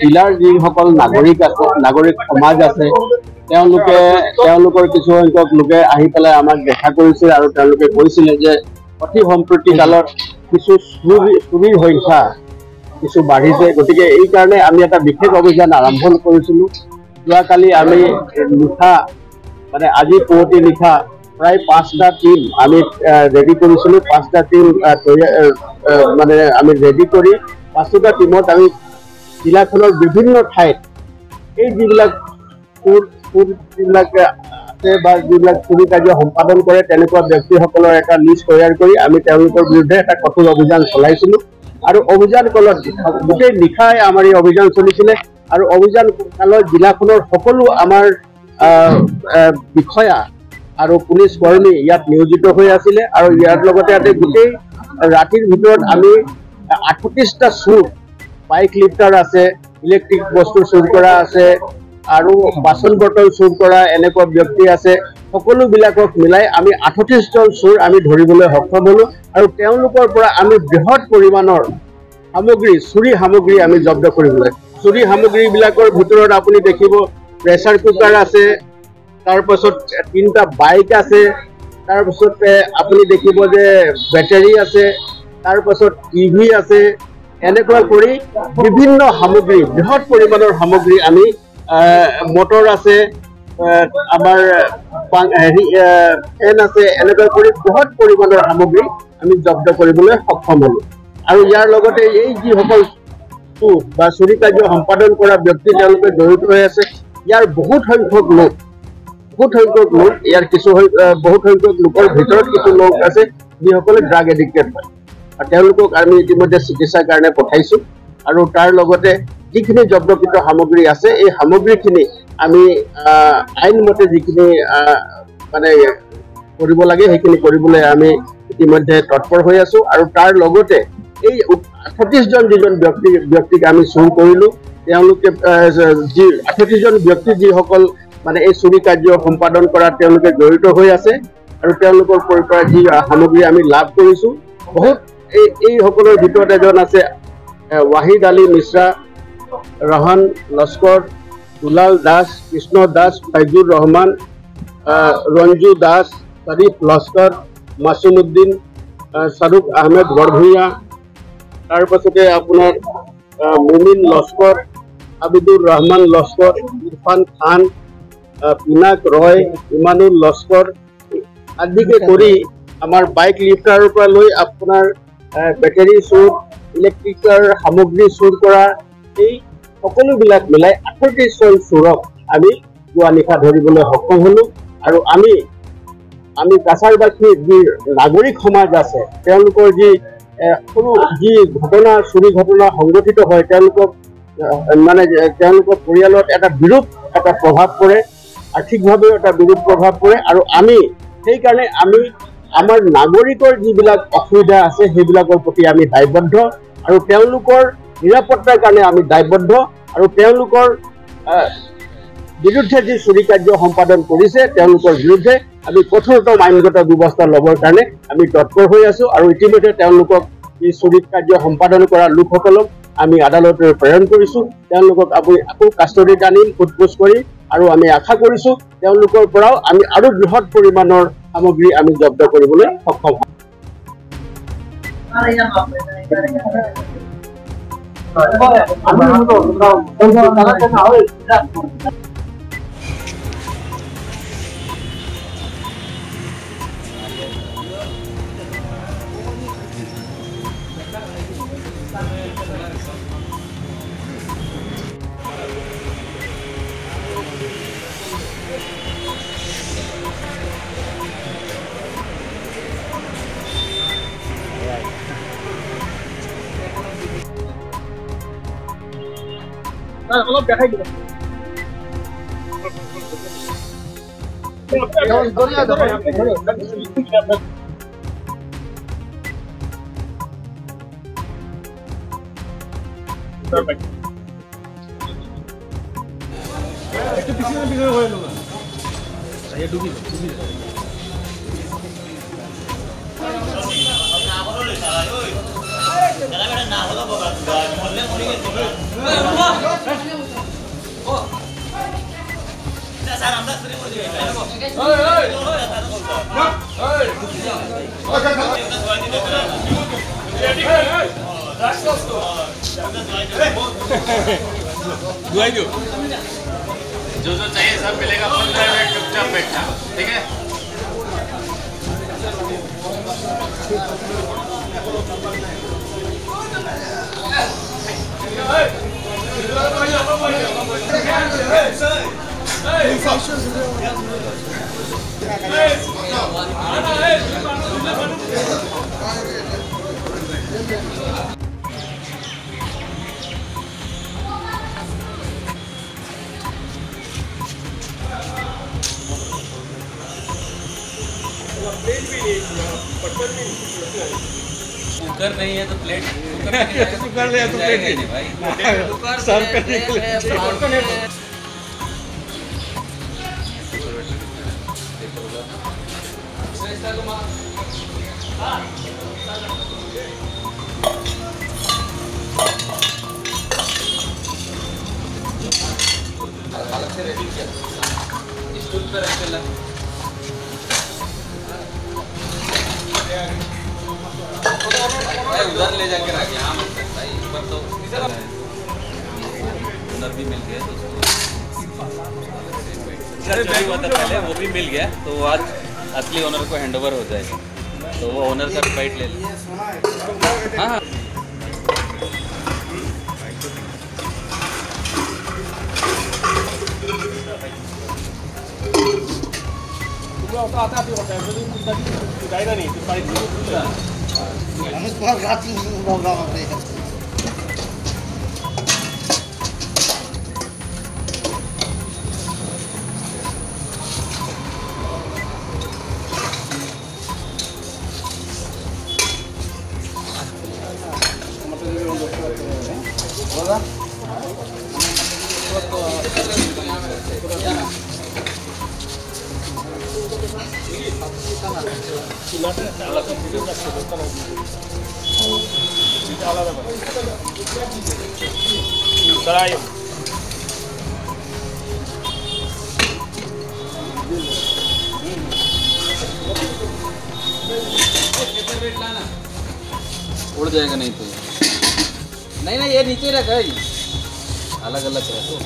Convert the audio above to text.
জিলাৰ যিসকল নাগৰিক আছে, নাগৰিক সমাজ আছে, তেওঁলোকৰ কিছু সংখ্যক লোকে আহি পেলাই আমাক দেখা কৰিছিল আৰু তেওঁলোকে কৈছিলে যে অতি সম্প্ৰতি কালত কিছু চুৰিৰ সংখ্যা কিছু বাঢ়িছে। গতিকে এই কাৰণে আমি এটা বিশেষ অভিযান আৰম্ভ কৰিছিলোঁ। যোৱাকালি আমি নিশা মানে আজি পুৱতি নিশা প্ৰায় 5টা টিম আমি ৰেডি কৰিছিলোঁ। 5টা টিম মানে আমি ৰেডি কৰি 5টা টিমত আমি জিলাখনৰ বিভিন্ন ঠাইত এই যিবিলাক আছে বা যিবিলাক চুৰি কাৰ্য সম্পাদন কৰে তেনেকুৱা ব্যক্তিসকলৰ এটা লিষ্ট তৈয়াৰ কৰি আমি তেওঁলোকৰ বিৰুদ্ধে এটা কঠোৰ অভিযান চলাইছিলোঁ। আৰু অভিযান কালত গোটেই নিশাই আমাৰ এই অভিযান চলিছিলে আৰু অভিযান কালত জিলাখনৰ সকলো আমাৰ বিষয়া আৰু পুলিচ কৰ্মী ইয়াত নিয়োজিত হৈ আছিলে আৰু ইয়াৰ লগতে গোটেই ৰাতিৰ ভিতৰত আমি 38টা চুৰ, বাইক লিফ্টাৰ আছে, ইলেক্ট্ৰিক বস্তু চুৰ কৰা আছে আৰু বাচন বটল চুৰ কৰা এনেকুৱা ব্যক্তি আছে। সকলোবিলাকক মিলাই আমি 38জন চুৰ আমি ধৰিবলৈ সক্ষম হ'লোঁ আৰু তেওঁলোকৰ পৰা আমি বৃহৎ পৰিমাণৰ সামগ্ৰী, চুৰি সামগ্ৰী আমি জব্দ কৰিবলৈ। চুৰি সামগ্ৰীবিলাকৰ ভিতৰত আপুনি দেখিব প্ৰেছাৰ কুকাৰ আছে, তাৰপাছত 3টা বাইক আছে, তাৰপাছতে আপুনি দেখিব যে বেটাৰী আছে, তাৰপাছত টিভি আছে। এনেকুৱা কৰি বিভিন্ন সামগ্ৰী, বৃহৎ পৰিমাণৰ সামগ্ৰী আমি মটৰ আছে, আমাৰ ফেন আছে, এনেকুৱা কৰি বৃহৎ পৰিমাণৰ সামগ্ৰী আমি জব্দ কৰিবলৈ সক্ষম হ'লোঁ। আৰু ইয়াৰ লগতে এই যিসকল চুৰ বা চুৰি কাৰ্য সম্পাদন কৰা ব্যক্তি তেওঁলোকে জড়িত হৈ আছে, ইয়াৰ বহুত সংখ্যক লোক ইয়াৰ বহুত সংখ্যক লোকৰ ভিতৰত কিছু লোক আছে যিসকলে ড্ৰাগ এডিক্টেড হয় আৰু তেওঁলোকক আমি ইতিমধ্যে চিকিৎসাৰ কাৰণে পঠাইছোঁ। আৰু তাৰ লগতে যিখিনি জব্দকৃত সামগ্ৰী আছে এই সামগ্ৰীখিনি আমি আইনমতে যিখিনি মানে কৰিব লাগে সেইখিনি কৰিবলৈ আমি ইতিমধ্যে তৎপৰ হৈ আছোঁ। আৰু তাৰ লগতে এই 38জন যিজন ব্যক্তিক আমি চুৰ কৰিলোঁ, তেওঁলোকে 38জন ব্যক্তি যিসকল মানে এই চুৰি কাৰ্য সম্পাদন কৰাত তেওঁলোকে জড়িত হৈ আছে আৰু তেওঁলোকৰ পৰা যি সামগ্ৰী আমি লাভ কৰিছোঁ, বহুত এইসকলৰ ভিতৰত এজন আছে ৱাহিদ আলী মিশ্ৰা, ৰহন লস্কৰ, দুলাল দাস, কৃষ্ণ দাস, ফাইজুৰ ৰহমান, ৰঞ্জু দাস, শ্বৰীফ লস্কৰ, মাছুম উদ্দিন, শ্বাৰুখ আহমেদ বৰভূঞা, তাৰপাছতে আপোনাৰ মুমিন লস্কৰ, আবিদুৰ ৰহমান লস্কৰ, ইৰফান খান, পিনাক ৰয়, ইমানুল লস্কৰ আদিকে কৰি আমাৰ বাইক লিফ্টাৰৰ পৰা লৈ আপোনাৰ বেটাৰী চুৰ, ইলেক্ট্ৰিকৰ সামগ্ৰী চুৰ কৰা এই সকলোবিলাক মিলাই 38জন চোৰক আমি যোৱা নিশা ধৰিবলৈ সক্ষম হ'লোঁ। আৰু আমি কাছাৰবাসীৰ যি নাগৰিক সমাজ আছে তেওঁলোকৰ যি সৰু যি ঘটনা, চুৰি ঘটনা সংঘটিত হয়, তেওঁলোকৰ পৰিয়ালত এটা বিৰূপ এটা প্ৰভাৱ পৰে, আৰ্থিকভাৱেও এটা বিৰূপ প্ৰভাৱ পৰে। আৰু আমি সেইকাৰণে আমাৰ নাগৰিকৰ যিবিলাক অসুবিধা আছে সেইবিলাকৰ প্ৰতি আমি দায়বদ্ধ আৰু তেওঁলোকৰ নিৰাপত্তাৰ কাৰণে আমি দায়বদ্ধ আৰু তেওঁলোকৰ বিৰুদ্ধে যি চুৰি কাৰ্য সম্পাদন কৰিছে তেওঁলোকৰ বিৰুদ্ধে আমি কঠোৰতম আইনগত ব্যৱস্থা ল'বৰ কাৰণে আমি তৎপৰ হৈ আছোঁ। আৰু ইতিমধ্যে তেওঁলোকক এই চুৰি কাৰ্য সম্পাদন কৰা লোকসকলক আমি আদালতলৈ প্ৰেৰণ কৰিছোঁ। তেওঁলোকক আকৌ কাষ্টডিত আনিম সোধপোছ কৰি আৰু আমি আশা কৰিছোঁ তেওঁলোকৰ পৰাও আমি আৰু বৃহৎ পৰিমাণৰ সামগ্ৰী আমি জব্দ কৰিবলৈ সক্ষম হ'ম। অলপ দেখাই দিব। একটু পিছনে হয়ে গেল না, ডুবি ডুবি जो जो चाहिए सब मिलेगा। 15 मिनट चुपचाप बैठना, ठीक है। कुकर नहीं है तो प्लेट कुकर ले तो प्लेट नहीं भाई सर्व करने के लिए अलग से रेडी किया स्टूल पे रख देना। उधर ले जाके रख यहाँ मत भाई, ऊपर तो उधर भी मिल गया दोस्तों। हुआ था पहले, वो भी मिल गया तो आज असली ओनर को हैंडओवर हो जाएगा, तो वो ओनर का फाइट ले लिया। हाँ हाँ उड़ जाएगा नहीं तो नहीं नहीं ये नीचे रख है, अलग अलग रखो।